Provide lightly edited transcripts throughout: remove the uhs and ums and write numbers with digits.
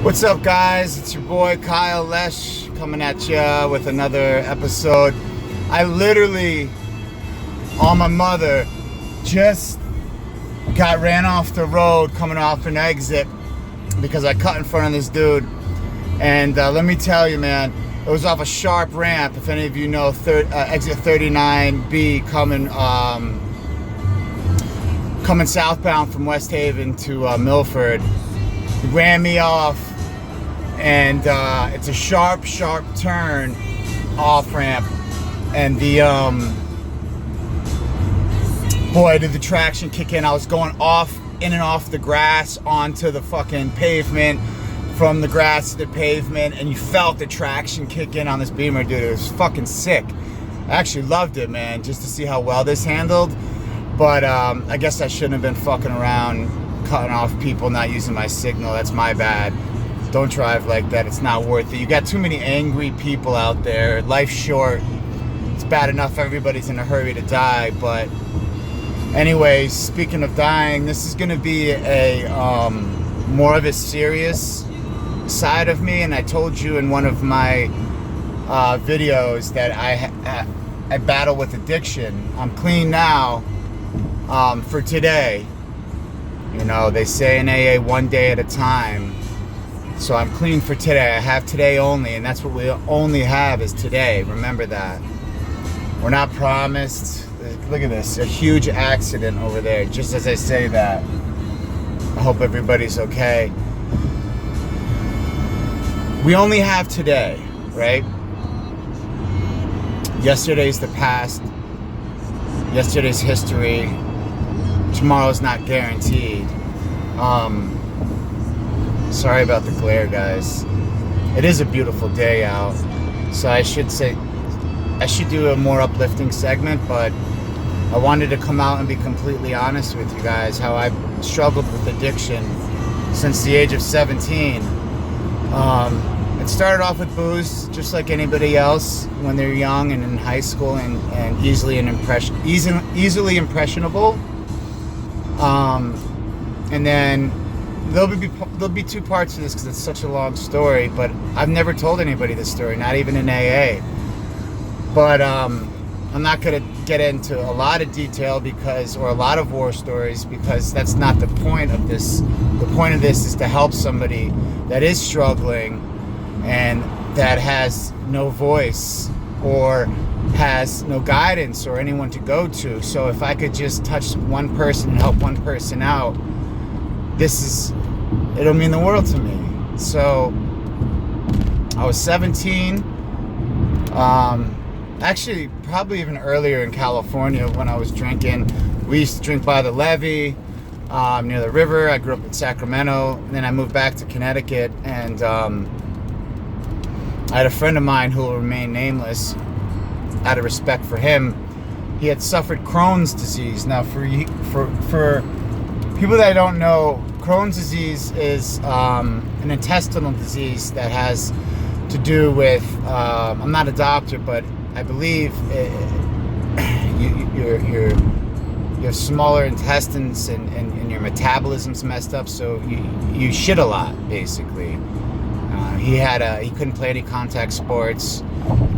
What's up, guys? It's your boy Kyle Lesh coming at you with another episode. I literally, on my mother, just got ran off the road coming off an exit because I cut in front of this dude. And let me tell you, man, it was off a sharp ramp. If any of you know exit 39B coming southbound from West Haven to Milford. He ran me off, and it's a sharp turn off ramp, and the boy, did the traction kick in. I was going in and off the grass onto the fucking pavement, from the grass to the pavement, and you felt the traction kick in on this Beamer, dude. It was fucking sick. I actually loved it, man, just to see how well this handled. But I guess I shouldn't have been fucking around cutting off people, not using my signal. That's my bad. Don't drive like that. It's not worth it. You got too many angry people out there. Life's short. It's bad enough everybody's in a hurry to die. But anyways, speaking of dying, this is going to be a more of a serious side of me. And I told you in one of my videos that I battle with addiction. I'm clean now for today. You know, they say in AA, one day at a time. So I'm clean for today. I have today only, and that's what we only have is today. Remember that. We're not promised. Look at this, a huge accident over there, just as I say that. I hope everybody's okay. We only have today, right? Yesterday's the past. Yesterday's history. Tomorrow's not guaranteed. Sorry about the glare, guys. It is a beautiful day out, so I should do a more uplifting segment, but I wanted to come out and be completely honest with you guys how I've struggled with addiction since the age of 17. It started off with booze, just like anybody else when they're young and in high school and easily impressionable. And then there'll be two parts to this because it's such a long story, but I've never told anybody this story, not even in AA. But I'm not going to get into a lot of detail or a lot of war stories, because that's not the point of this. The point of this is to help somebody that is struggling and that has no voice or has no guidance or anyone to go to. So if I could just touch one person and help one person out, it'll mean the world to me. So I was 17, actually probably even earlier in California when I was drinking. We used to drink by the levee, near the river. I grew up in Sacramento, and then I moved back to Connecticut, and I had a friend of mine who will remain nameless out of respect for him. He had suffered Crohn's disease. Now for people that don't know, Crohn's disease is an intestinal disease that has to do with, I'm not a doctor, but I believe you have smaller intestines and your metabolism's messed up, so you shit a lot, basically. He couldn't play any contact sports.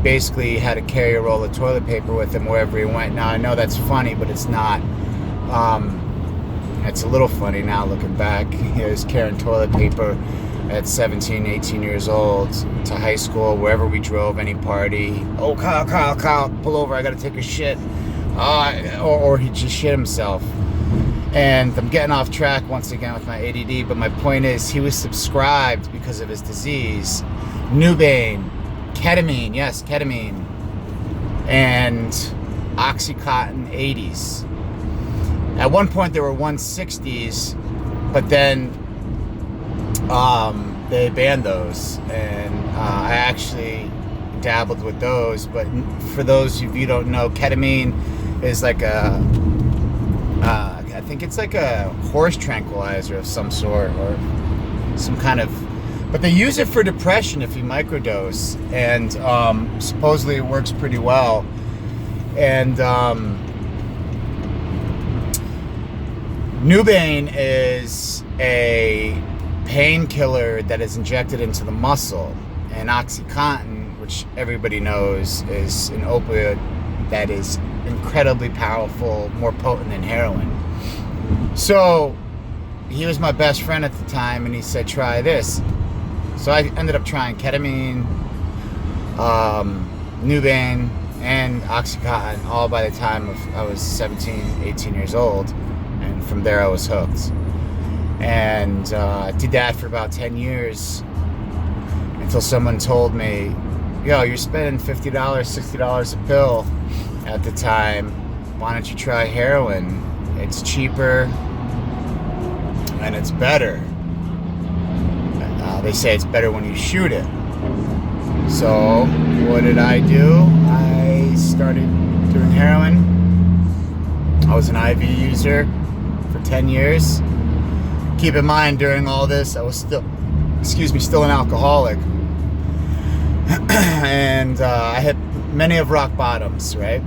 Basically, he had to carry a roll of toilet paper with him wherever he went. Now, I know that's funny, but it's not. It's a little funny now looking back. He was carrying toilet paper at 17, 18 years old to high school, wherever we drove, any party. Oh, Kyle, pull over, I gotta take a shit. Or he just shit himself. And I'm getting off track once again with my ADD, but my point is he was subscribed because of his disease. Nubane, ketamine, yes, ketamine, and Oxycontin 80s. At one point there were 160s, but then they banned those, and I actually dabbled with those. But for those of you who don't know, ketamine is like I think it's like a horse tranquilizer of some sort, or some kind of, but they use it for depression if you microdose, and supposedly it works pretty well. And Nubane is a painkiller that is injected into the muscle. And OxyContin, which everybody knows, is an opioid that is incredibly powerful, more potent than heroin. So he was my best friend at the time, and he said, try this. So I ended up trying ketamine, Nubain, and OxyContin, all by the time I was 17, 18 years old. And from there I was hooked. And I did that for about 10 years until someone told me, yo, you're spending $50, $60 a pill at the time. Why don't you try heroin? It's cheaper and it's better. They say it's better when you shoot it. So what did I do? I started doing heroin. I was an IV user for 10 years. Keep in mind, during all this, I was still an alcoholic. And I hit many of rock bottoms, right?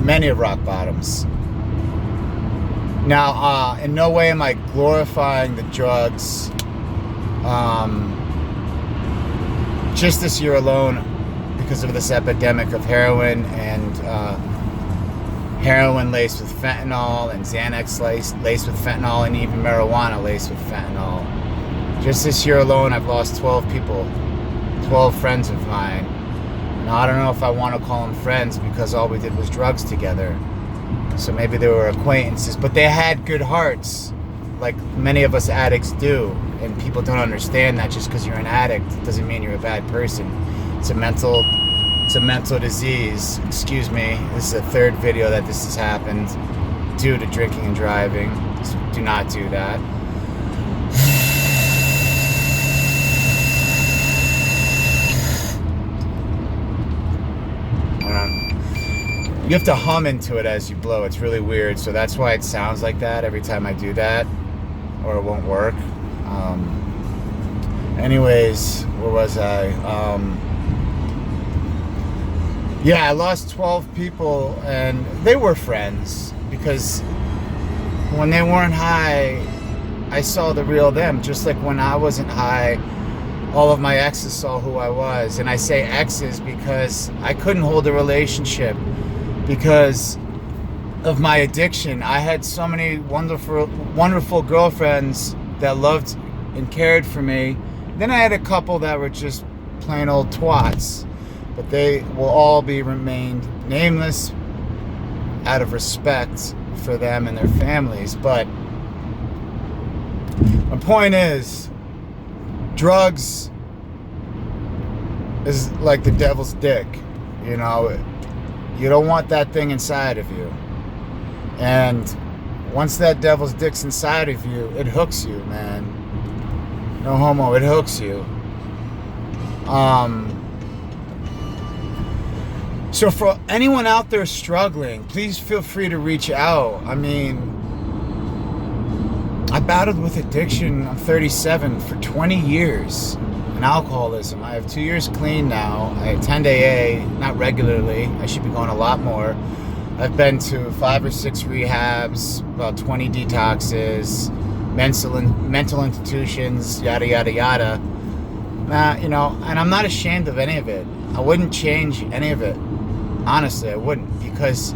Many of rock bottoms. Now, in no way am I glorifying the drugs. Just this year alone, because of this epidemic of heroin and heroin laced with fentanyl and Xanax laced with fentanyl and even marijuana laced with fentanyl. Just this year alone, I've lost 12 people, 12 friends of mine. Now, I don't know if I want to call them friends because all we did was drugs together. So maybe they were acquaintances, but they had good hearts, like many of us addicts do. And people don't understand that just because you're an addict doesn't mean you're a bad person. It's a mental disease. Excuse me. This is the third video that this has happened due to drinking and driving. So do not do that. You have to hum into it as you blow. It's really weird. So that's why it sounds like that every time I do that, or it won't work. Anyways, where was I? Yeah, I lost 12 people, and they were friends because when they weren't high, I saw the real them. Just like when I wasn't high, all of my exes saw who I was. And I say exes because I couldn't hold a relationship because of my addiction. I had so many wonderful girlfriends that loved and cared for me. Then I had a couple that were just plain old twats, but they will all be remained nameless out of respect for them and their families. But my point is, drugs is like the devil's dick. You know, you don't want that thing inside of you. And once that devil's dick's inside of you, it hooks you, man. No homo, it hooks you. So for anyone out there struggling, please feel free to reach out. I mean, I battled with addiction. I'm 37 for 20 years and alcoholism. I have 2 years clean now. I attend AA, not regularly. I should be going a lot more. I've been to 5 or 6 rehabs, about 20 detoxes, mental institutions, yada, yada, yada. You know, and I'm not ashamed of any of it. I wouldn't change any of it. Honestly, I wouldn't, because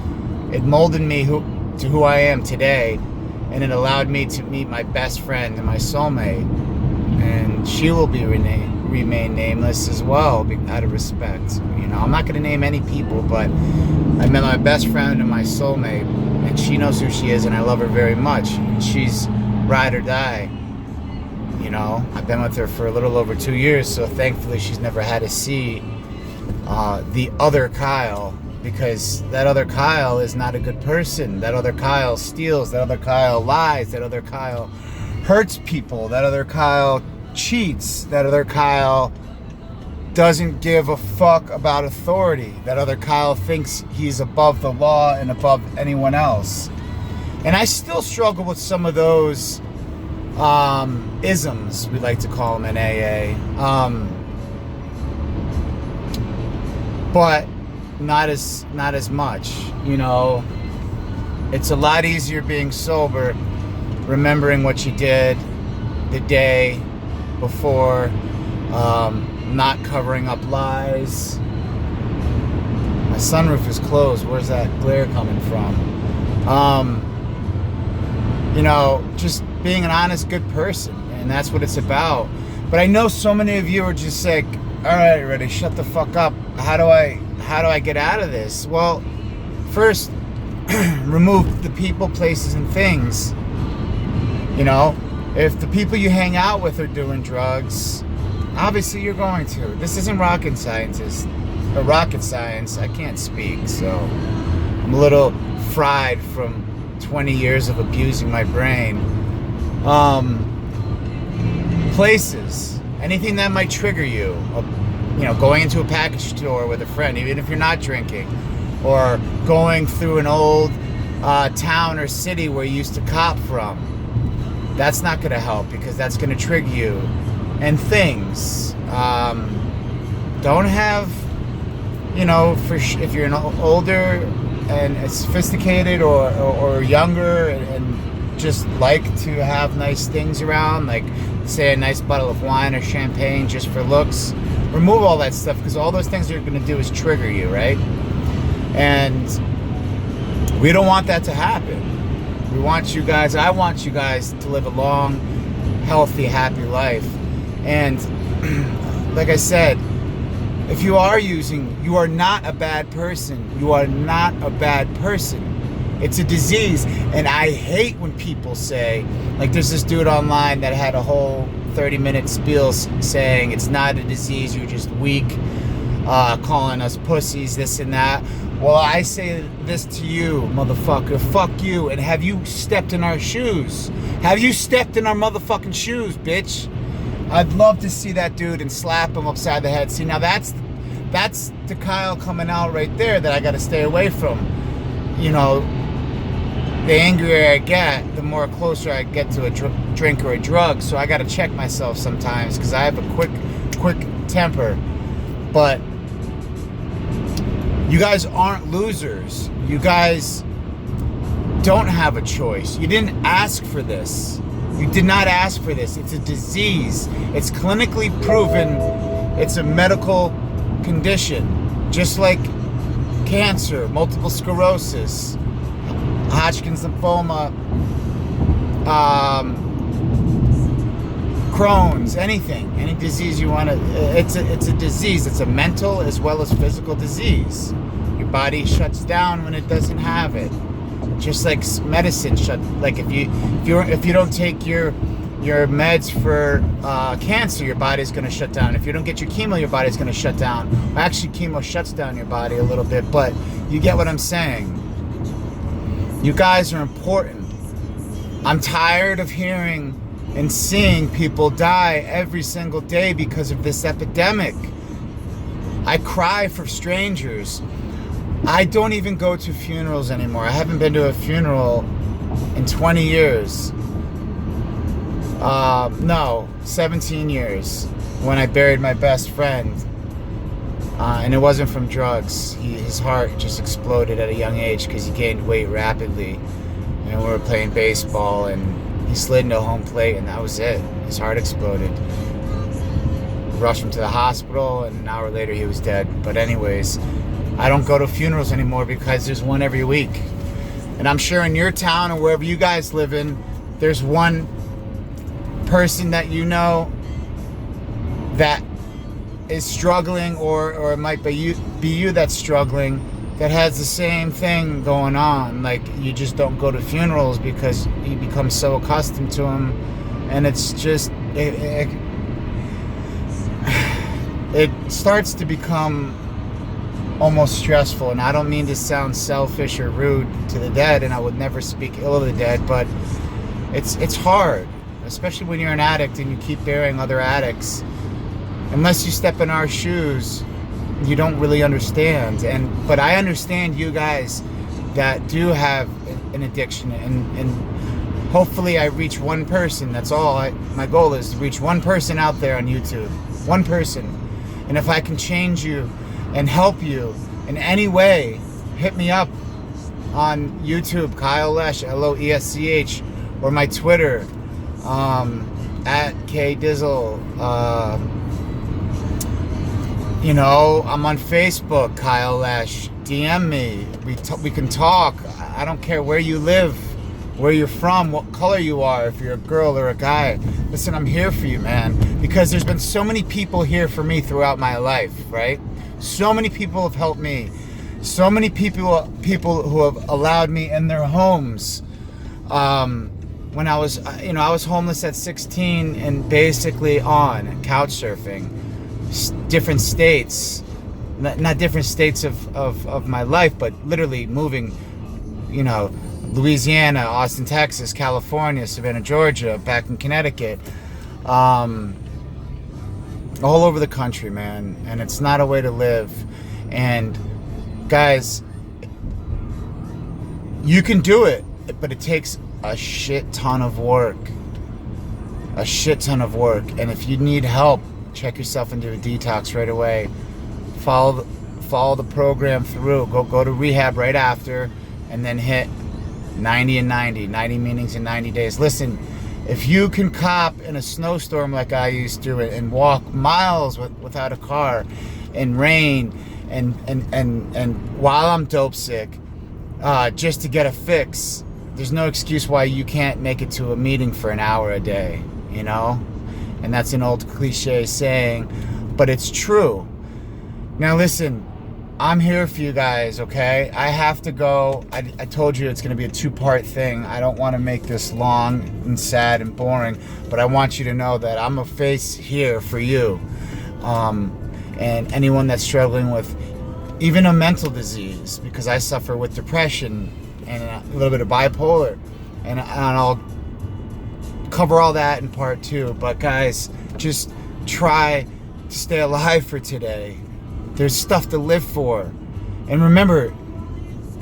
it molded me to who I am today, and it allowed me to meet my best friend and my soulmate. And she will remain nameless as well, out of respect. You know, I'm not going to name any people, but I met my best friend and my soulmate, and she knows who she is, and I love her very much. And she's ride or die. You know, I've been with her for a little over 2 years, so thankfully she's never had to see the other Kyle, because that other Kyle is not a good person. That other Kyle steals. That other Kyle lies. That other Kyle hurts people. That other Kyle cheats. That other Kyle doesn't give a fuck about authority. That other Kyle thinks he's above the law and above anyone else. And I still struggle with some of those isms, we like to call them in AA. But not as much. You know, it's a lot easier being sober, remembering what you did, the day before, not covering up lies. My sunroof is closed. Where's that glare coming from? You know, just being an honest, good person, and that's what it's about. But I know so many of you are just like, all right, ready, shut the fuck up. How do I get out of this? Well, first, remove the people, places, and things. You know, if the people you hang out with are doing drugs, obviously you're going to. This isn't rocket science. I can't speak, so I'm a little fried from 20 years of abusing my brain. Places, anything that might trigger you. You know, going into a package store with a friend, even if you're not drinking, or going through an old town or city where you used to cop from. That's not going to help, because that's going to trigger you. And things. Don't have, you know, if you're an older and sophisticated or younger and just like to have nice things around, like say a nice bottle of wine or champagne just for looks, remove all that stuff, because all those things are going to do is trigger you, right? And we don't want that to happen. I want you guys to live a long, healthy, happy life. And like I said, if you are using, you are not a bad person. You are not a bad person. It's a disease. And I hate when people say, like there's this dude online that had a whole 30-minute spiel saying it's not a disease, you're just weak, calling us pussies, this and that. Well, I say this to you, motherfucker, fuck you. And have you stepped in our shoes? Have you stepped in our motherfucking shoes, bitch? I'd love to see that dude and slap him upside the head. See, now that's the Kyle coming out right there that I got to stay away from. You know, the angrier I get, the more closer I get to a drink or a drug. So I got to check myself sometimes, because I have a quick temper. But you guys aren't losers. You guys don't have a choice. You didn't ask for this. You did not ask for this. It's a disease. It's clinically proven. It's a medical condition. Just like cancer, multiple sclerosis, Hodgkin's lymphoma, Crohn's, anything, any disease you want to. It's a disease. It's a mental as well as physical disease. Your body shuts down when it doesn't have it. Just like medicine like if you don't take your meds for cancer, your body's going to shut down. If you don't get your chemo, your body's going to shut down. Actually, chemo shuts down your body a little bit, but you get what I'm saying. You guys are important. I'm tired of hearing and seeing people die every single day because of this epidemic. I cry for strangers. I don't even go to funerals anymore. I haven't been to a funeral in 20 years. No, 17 years, when I buried my best friend. And it wasn't from drugs. His heart just exploded at a young age because he gained weight rapidly. And we were playing baseball, and he slid into home plate, and that was it. His heart exploded. Rushed him to the hospital, and an hour later he was dead. But anyways, I don't go to funerals anymore because there's one every week. And I'm sure in your town or wherever you guys live in, there's one person that you know that is struggling, or it might be you that's struggling, that has the same thing going on. Like, you just don't go to funerals because you become so accustomed to them, and it's just it starts to become almost stressful. And I don't mean to sound selfish or rude to the dead, and I would never speak ill of the dead, but it's hard, especially when you're an addict and you keep burying other addicts. Unless you step in our shoes, you don't really understand. But I understand you guys that do have an addiction, and hopefully I reach one person. That's all. My goal is to reach one person out there on YouTube. One person. And if I can change you and help you in any way, hit me up on YouTube, Kyle Lesch, Loesch, or my Twitter. at K Dizzle. You know, I'm on Facebook, Kyle Lesh. DM me. We can talk. I don't care where you live, where you're from, what color you are, if you're a girl or a guy. Listen, I'm here for you, man. Because there's been so many people here for me throughout my life, right? So many people have helped me. So many people who have allowed me in their homes. When I was, I was homeless at 16 and basically on couch surfing. Different states, not different states of my life, but literally moving, Louisiana, Austin, Texas, California, Savannah, Georgia, back in Connecticut, all over the country, man. And it's not a way to live. And guys, you can do it, but it takes a shit ton of work. A shit ton of work. And if you need help, check yourself into a detox right away. Follow the program through. Go to rehab right after, and then hit 90 and 90 meetings in 90 days. Listen, if you can cop in a snowstorm like I used to and walk miles without a car in rain and while I'm dope sick, just to get a fix, there's no excuse why you can't make it to a meeting for an hour a day, And that's an old cliche saying, but it's true. Now listen, I'm here for you guys, okay? I have to go. I told you it's going to be a 2-part thing. I don't want to make this long and sad and boring, but I want you to know that I'm a face here for you. And anyone that's struggling with even a mental disease, because I suffer with depression and a little bit of bipolar, and I'll cover all that in part 2. But guys, just try to stay alive for today. There's stuff to live for. And remember,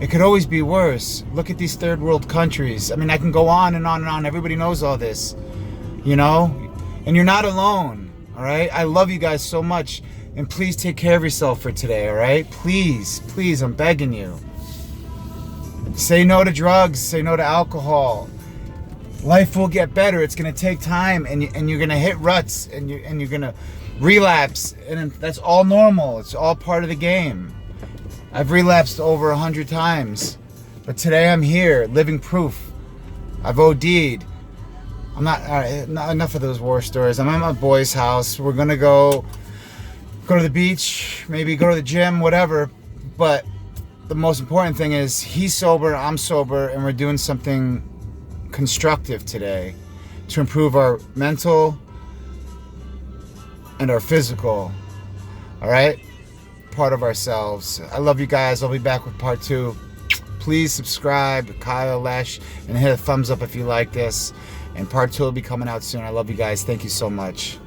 it could always be worse. Look at these third world countries. I mean, I can go on and on and on. Everybody knows all this, And you're not alone, all right? I love you guys so much. And please take care of yourself for today, all right? Please, I'm begging you. Say no to drugs. Say no to alcohol. Life will get better. It's going to take time, and you're going to hit ruts, and you're going to relapse, and that's all normal. It's all part of the game. I've relapsed over 100 times, but today I'm here, living proof. I've OD'd. I'm not, all right, not enough of those war stories. I'm at my boy's house. We're going to go to the beach, maybe go to the gym, whatever, but the most important thing is he's sober, I'm sober, and we're doing something constructive today to improve our mental and our physical, all right, part of ourselves. I love you guys. I'll be back with part 2. Please subscribe, Kyle Lesh, and hit a thumbs up if you like this, and part 2 will be coming out soon. I love you guys. Thank you so much.